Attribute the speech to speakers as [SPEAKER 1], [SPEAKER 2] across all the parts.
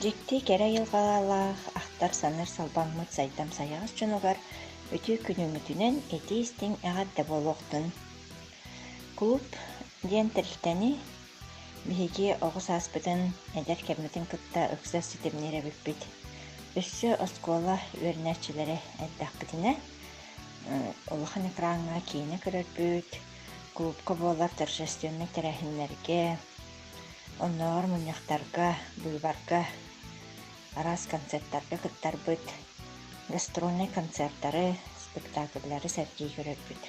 [SPEAKER 1] Жекти кере йылгалаалаах ахтар саныр салбаңмыт сайдам саяғыз чонугар өтүү күнүмүтүнен эти истиң эгадда болуқтун. Клуб диэн тірілтәни биһиги оҕус ааспытын эдер кеммитин кытта ыкса ситемнере бүппит. Өссө оскола үөрнәчилери эддахпытына улахан экраңга кийини көрөрбүт, клубка буолар торжественный терәһиннерге, онноор муньяхтарга, буйбарга, арас концерттарга кыттарбыт, гастрольный концерттары, спектакльлары сәргей көрөрбүт.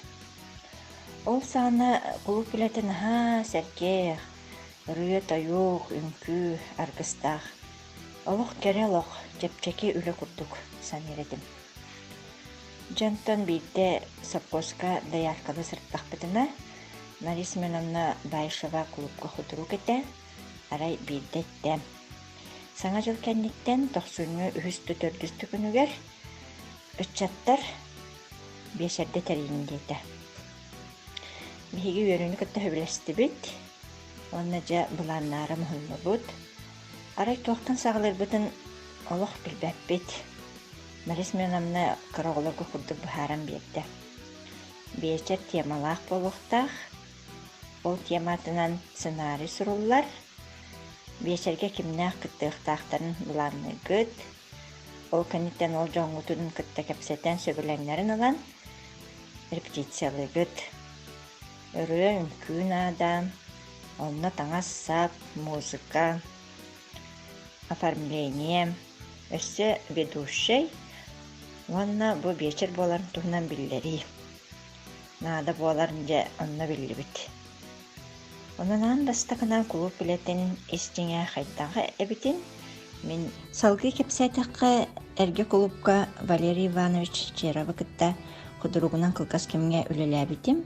[SPEAKER 1] Ол саана клуб билетин сәргей, ырыа тойук, үңкүү, аргыстаах. Олох кере олох, жепчеки үле курдук санередим. Жонтон бийде саппоска даяркалы сырттахпытына Мария Семеновна Байшева клубка худрук эте, арай бийдетте. Саңа жыл кәнниттен 90-400 күнүгер өтчаттар бешерде тәрейіндейді. Биһиги үйөрүнү кытта хөбілесті бит, онна жа бұланнары мұхылны бұд. Арай тоқтан сағылыр бұтын олық білбәп бит. Мария Семеновна кырағылырғы құрдық бұхарам берді. Бейчер темалақ болуқтақ, ол тематынан сценарий сұрулар, бейчерге кімнәқ кыттықтақтарын бұланны гыд, ол кәнеттен ол жоңғытудың кытта кәпсеттен сөбіленлерін алан, репетициялы гыд. Өрі үмкін адам, онна таңа сап, музыка, оформление, өсі ведущий, онна бұ бейчер боларын туғынан білдері. Нада боларын же онна білді біт. Онынан бастақынан клуб билетин истиңе хайдағы әбітін, мен салғы кепсайтаққа әрге клубка Валерий Иванович Черабы кытта құдыруғынан қылқас кемге үлелі әбітім.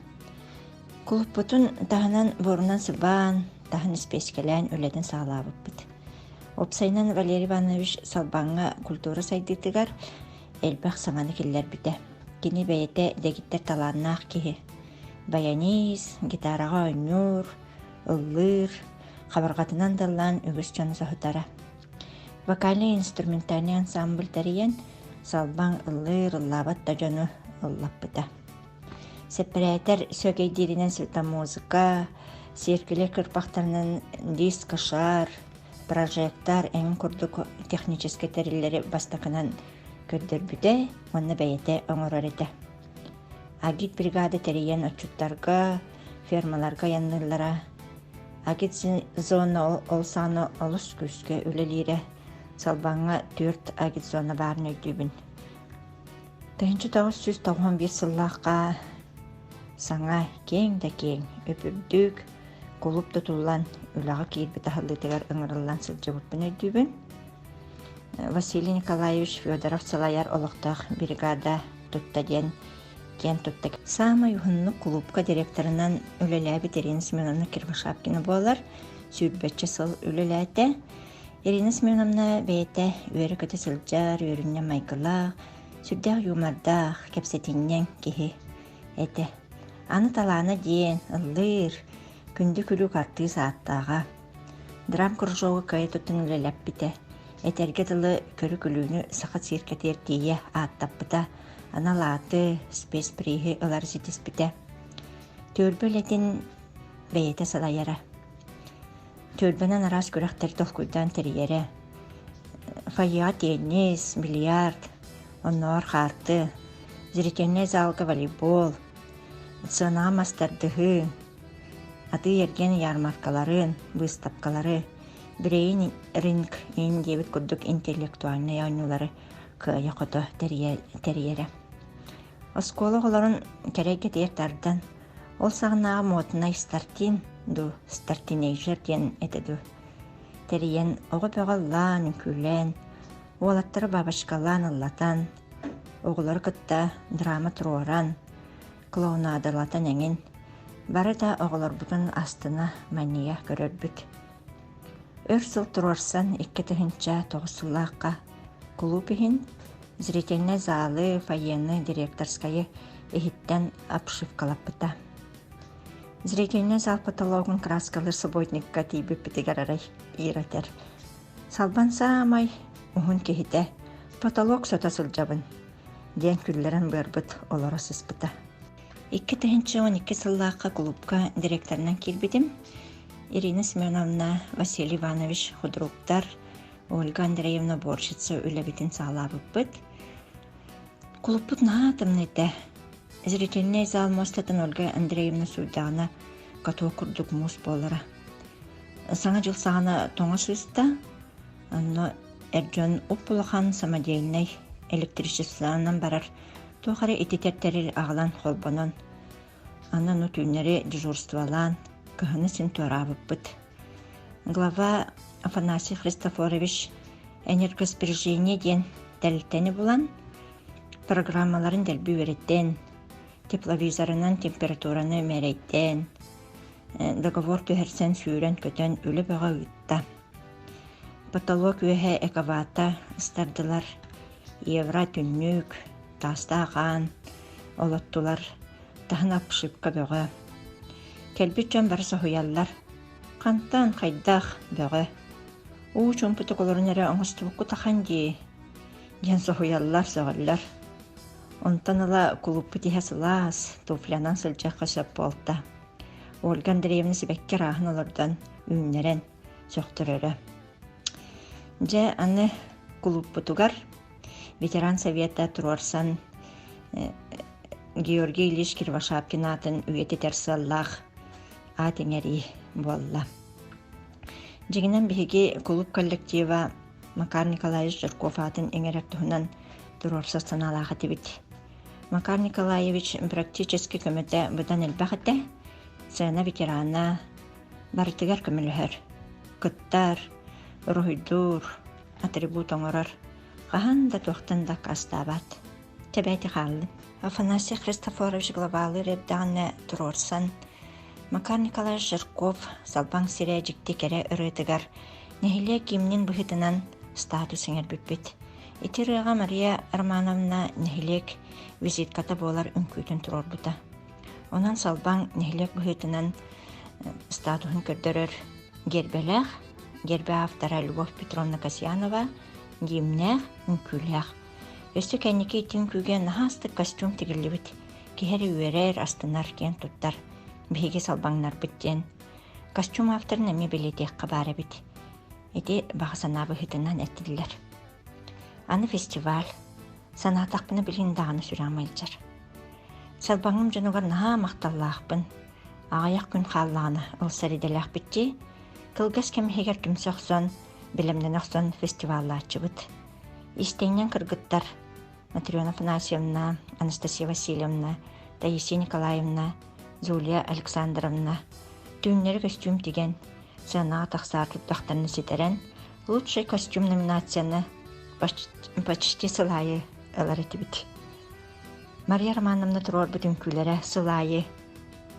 [SPEAKER 1] Клуб бұтын тағынан борынан сыбан, тағын іспескелән үледен сағылабып біт. Опсайнан Валерий Иванович салбаңға культура сайдықтығар әлбәқ саманы келлер біті. Кені бәйеті дегіттер таланнақ кеге. Баяниз, гитараға ойнур, ыллыр, қабырғатынан далан үгіс жоны сахытара. Вокальный инструментальный ансамбль тәрейен салбаң ыллыр, ыллабат да жоны ыллап біті. Сепірәйтер сөгейдерінен светомузыка, серкілер кірпақтарынан диск, шар, прожектор, әңін күрдік техническі тәрелері бастақынан көрдір бүді, онны бәйеті оңырыр еті. Агит бригады тәрейен отчуттарға, фермаларға яннылара, агит зона олсаны олыс күске өлелері, салбаңа 4 агит зона барын өйдібін. 1991 сыллаққа саңа кең да кең өпірдік, клуб тұтылан үліға кейірбі тахылдытығар ұңырылан сылжы бұтпын өйдібін. Василий Николаевич Федоров салаяр олықтақ бригада тұттаден кен тұттак. Самай ұхынны клубка директорынан үлеләбі Ирина Семеновна Кирвашапкина болар, сүйбәтчі сыл үлеләті. Ирина Семеновна бәйті өрі көті сылжар, өрінне майқылақ, сүрдәқ юмардақ, кәпсетіннен кеге әті. Аны таланы дейін, ыллыр, күнді күлі қарты сааттаға. Драм күржоғы кайы тұттың үлеләп біті. Әтерге тылы көрі күліні сақыт сиркетер тие аттаппыта, аналаты, спес прейхи ылар сетес біті. Төлбөлетін бәйеті салайара. Төлбінен арас көріқтер толкуйдан тәрiyere. Фая теннис, бильярд, оннор қарты, зрительный залғы волейбол, сына мастардығы, аты ерген ярмаркаларын, выставкалары, Брейн ринг ин дебит курдук интеллектуальный ойнулары кыя қото тәрiyere. Осколы оларын кереге тертардан, ол сағынаға мотына стартин, ду стартинейжер ден әтіду. Тәрiyен оғы бөғаллан, үнкүлен, олаттары бабашкалан ыллатан, оғылар кытта драма туроран, клоунадырлатан әңін, бары да оғылар бұтын астына мәния көрөр бүт. Өрсыл турорсан 2-9 клубихин, зрительный залы, фойені, директорскайы эхиттен обшивкалаппыта. Зрительный зал потологын краскалыр субботникка тейбіп бітігер арай иратер. Салбан самай ухун кихите потолок сота сылжабын. Ден күллерін бөрбіт олары сыспыта. 2-12 сыллаққа клубка директорынан келбедім. Ирина Семеновна, Василий Иванович Худруктар, Ольга Андреевна Борщица үләбетін сағлабып бұд. Клубпыт наатымныйты. Зрительный зал мостатын Ольга Андреевна Судағына қатуы күрдік мұс болыра. Саңа жыл сағына тоңа сұйыста, анно әржон ұппылыған самодельный электричестводан барар. Тоқары ететертері ағылан қолбанын. Анан утүйнері дежурствалан, кығыны сен туарабып бұд. Глава Афанасий Христофорович энергосбережение ден дәліктені болан, программаларын дәлбі өреттен, тепловизорынан температураны мәрейттен, договор түйерсен сүйрен көтен өлі баға ұйтта. Потолок өйе экавата ыстардылар, евра түннүк, таста аған, олаттылар, тағын апшыпқа бөғі. Кәлбет жан барысы хуяллар, қантан қайдақ бөғі. Уу чомпыты қолырын әрі оңыстыбыққы тақан дей, денсі хуяллар соғылар. Онтан ыла клубпы тихе сылас, туфлянан сылжаққа сөп болта. Ольга Андреевна себеккер ағын олардан үйінерен сөқтірірі. Же аны клубпы тугар, ветеран совета Турорсан Георгий Ильич Кирвашапкин атын үйеті терсаллах атеңери болла. Жегінен бігеге клуб коллектива Макар Николаевич Жирков атын эңерер тұхынан Турорса саналаға тебет. Макар Николаевич практически көмөтө бұдан әлбәқіті сына ветерана бартыгар көмілігер. Күттар, рухидур, атрибут оңырар. Қахан да тоқтын да қастабат. Тебәйті қалды. Афанасий Христофорович главалы ребдағаны Турорсан. Макар Николаевич Жирков салбаң сирия жікті кәрі ұрытығар. Нәхіле кемнен бұхытынан статусын әрбіппет. Итеріға Мария Романовна нәхілек визитката болар үнкөйтін тұрор бұта. Онан салбаң нәхілек бұхытынан статусын көрдірір. Гербе автора Любовь Петровна Касьянова гимнях үнкүлях. Өсті кәнеке етін күйген нахастық костюм тігілібіт. Кехері үйерер астынар кен тұттар. Бейге салбаңнар біттен. Костюм авторын әме білетек қабары біт. Эти бағасана бұхытынан әттілілер. Аны фестиваль. Санатақпыны білген дағаны сүрамайлжар. Салбаңым жынуғар наға мақталлақпын. Ағаяқ күн қаллағаны ұлсарыдалақ бітте. Кылгас кәмхегер күмсоқсон, білімден оқсон фестивалла ачыбыт. Истейнен кыргыттар Матрена Афанасьевна, Анастасия Васильевна, Таисия Николаевна, Зулия Александровна түйіннері костюм теген сана тақсар тұттақтарыны сетерен лучший костюм номинацияны почти сылайы алар етібіт. Мария Романовна тұрор бүтін күйлері сылайы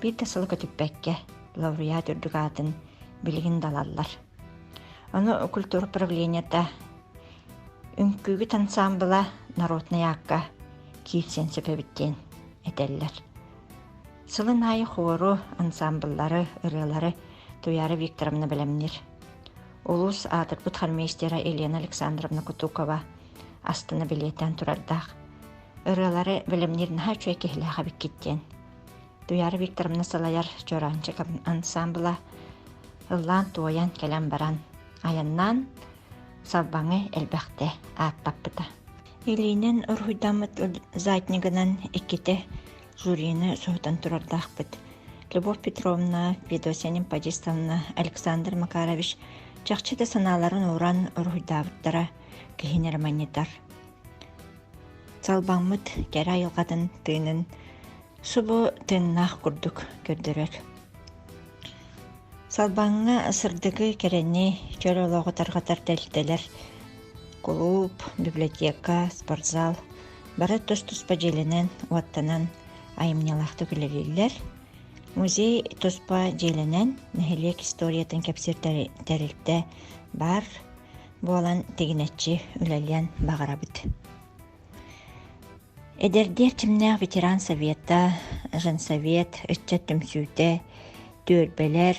[SPEAKER 1] бір де сылы көтіппәкке лауреат үрдігатын білігін далалар. Оны культура правленията үнкүгү ансамбла народная акка киевсен сөпөбіттен этеллер. Сылын айы хору ансамбллары, ырылары Туяра Викторовна білемнер. Улус атырбыт хармейстера Елена Александровна Кутукова астына билеттен турардақ. Ырылары білемнер наха чуекехлеға біккеттен. Туяра Викторовна салаяр жоранчы ансамбла ыллан туоян келен баран. Аяннан салбаңы әлбәқті аттаппыта. Елейнен ұрхуйдамыт зайтнигынан екеті жюрийны соғытан тұрардақ бұд. Любовь Петровна, Федосия Немпадистовна, Александр Макарович жақчыда саналарын оран ұрхуйдавыттара кейінер манетар. Салбаңмыт кәрі айылғадын тыынын субу тыыннақ күрдік көрдірер. Салбаңға сырдығы кәрені көр олағытарғатар дәлтелер. Клуб, библиотека, спортзал, бары тұс-тұспа желінен, уаттанан айымнелақты күлерелер. Музей тұспа желінен нәхілек историятын кәпсер тәрілді бар болан тегінетчі үләлен бағарабыд. Эдердер тімнәғ ветеран совета, жансовет, үтчет түмсүйті, түрбелер,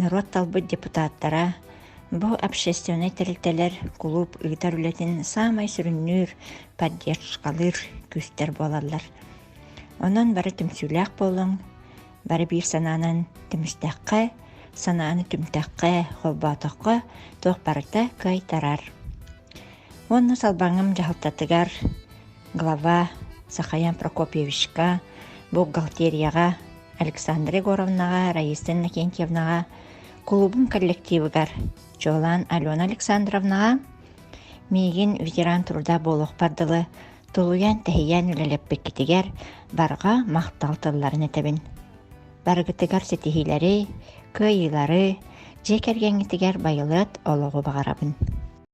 [SPEAKER 1] народ талбы депутаттара, Бу общественный тирилтелер клуб ыйтар үлетин самай сүрүннүр, поддержкалыр күстер болалар. Онон бары түмсүлэк болуң, бары бир сананан түмүстәккә, сананы түмтәккә, холбатакка тоқ барыта кайтарар. Онны салбаңым жахылтатыгар глава Сахаян Прокопьевичка, бухгалтерияга, Александра Егоровнага, Раиса Иннокентьевнага, клубын коллективыгар Жолан Алена Александровнага, мейгин ветеран труда болуq бардылы, тулуян тәхиян үлелеппеккетигер барға мақталтыларын этебин. Баргытыгар сетихилери, кыйылары, жекергеңитигер байылыт олоғу бағарабын.